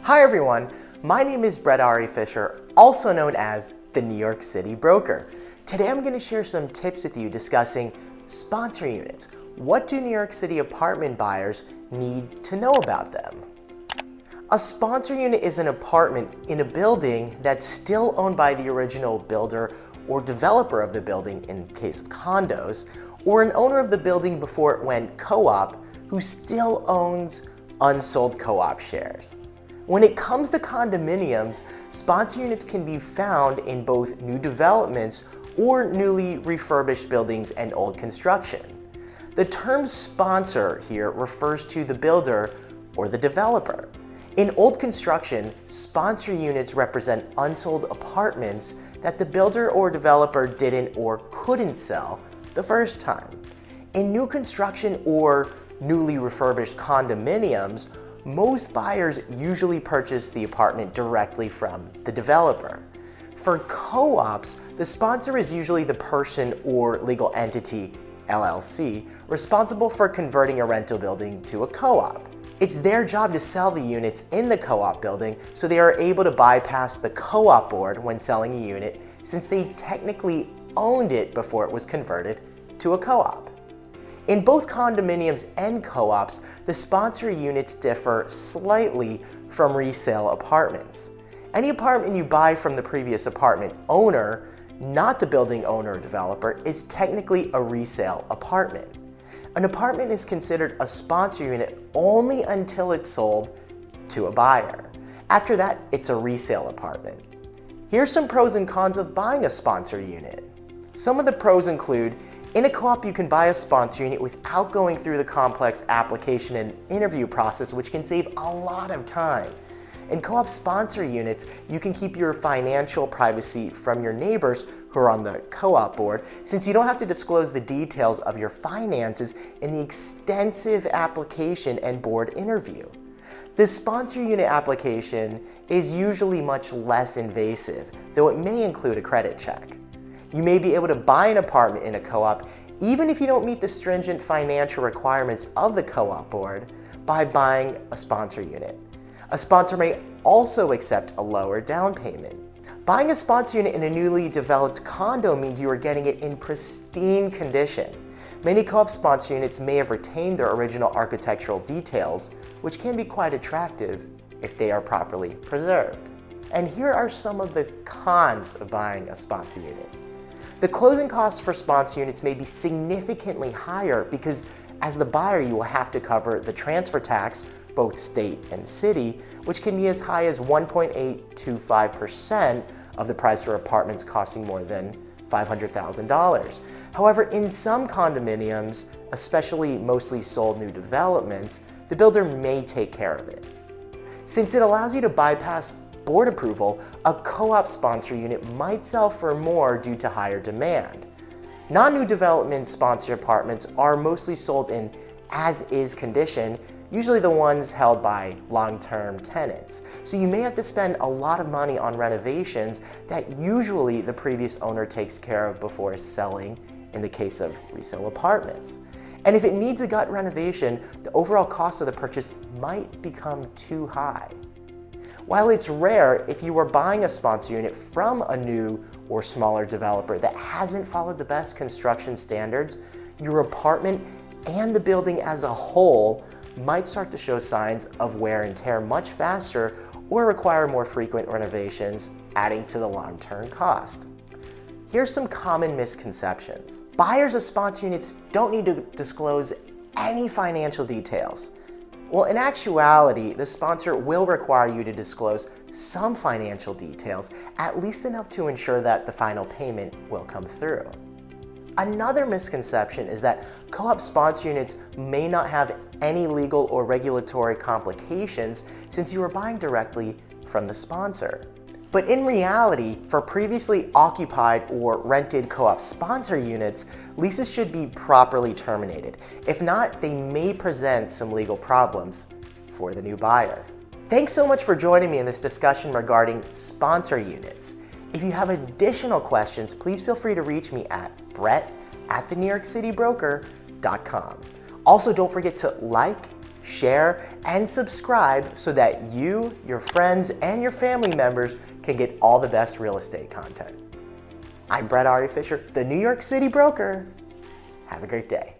Hi everyone, my name is Fischer, also known as the New York City Broker. Today I'm going to share some tips with you discussing sponsor units. What do New York City apartment buyers need to know about them? A sponsor unit is an apartment in a building that's still owned by the original builder or developer of the building in case of condos, or an owner of the building before it went co-op who still owns unsold co-op shares. When it comes to condominiums, sponsor units can be found in both new developments or newly refurbished buildings and old construction. The term sponsor here refers to the builder or the developer. In old construction, sponsor units represent unsold apartments that the builder or developer didn't or couldn't sell the first time. In new construction or newly refurbished condominiums, most buyers usually purchase the apartment directly from the developer. For co-ops, the sponsor is usually the person or legal entity, LLC, responsible for converting a rental building to a co-op. It's their job to sell the units in the co-op building, so they are able to bypass the co-op board when selling a unit, since they technically owned it before it was converted to a co-op. In both condominiums and co-ops, the sponsor units differ slightly from resale apartments. Any apartment you buy from the previous apartment owner, not the building owner or developer, is technically a resale apartment. An apartment is considered a sponsor unit only until it's sold to a buyer. After that, it's a resale apartment. Here's some pros and cons of buying a sponsor unit. Some of the pros include, in a co-op, you can buy a sponsor unit without going through the complex application and interview process, which can save a lot of time. In co-op sponsor units, you can keep your financial privacy from your neighbors who are on the co-op board, since you don't have to disclose the details of your finances in the extensive application and board interview. The sponsor unit application is usually much less invasive, though it may include a credit check. You may be able to buy an apartment in a co-op even if you don't meet the stringent financial requirements of the co-op board by buying a sponsor unit. A sponsor may also accept a lower down payment. Buying a sponsor unit in a newly developed condo means you are getting it in pristine condition. Many co-op sponsor units may have retained their original architectural details, which can be quite attractive if they are properly preserved. And here are some of the cons of buying a sponsor unit. The closing costs for sponsor units may be significantly higher because as the buyer you will have to cover the transfer tax, both state and city, which can be as high as 1.825% of the price for apartments costing more than $500,000. However, in some condominiums, especially mostly sold new developments, the builder may take care of it. Since it allows you to bypass board approval, a co-op sponsor unit might sell for more due to higher demand. Non-new development sponsor apartments are mostly sold in as-is condition, usually the ones held by long-term tenants. So you may have to spend a lot of money on renovations that usually the previous owner takes care of before selling in the case of resale apartments. And if it needs a gut renovation, the overall cost of the purchase might become too high. While it's rare, if you are buying a sponsor unit from a new or smaller developer that hasn't followed the best construction standards, your apartment and the building as a whole might start to show signs of wear and tear much faster or require more frequent renovations, adding to the long-term cost. Here's some common misconceptions. Buyers of sponsor units don't need to disclose any financial details. Well, in actuality, the sponsor will require you to disclose some financial details, at least enough to ensure that the final payment will come through. Another misconception is that co-op sponsor units may not have any legal or regulatory complications since you are buying directly from the sponsor. But in reality, for previously occupied or rented co-op sponsor units, leases should be properly terminated. If not, they may present some legal problems for the new buyer. Thanks so much for joining me in this discussion regarding sponsor units. If you have additional questions, please feel free to reach me at brett@thenewyorkcitybroker.com. Also, don't forget to like, share, and subscribe so that you, your friends, and your family members can get all the best real estate content. I'm Brett Ari Fischer, the New York City Broker. Have a great day.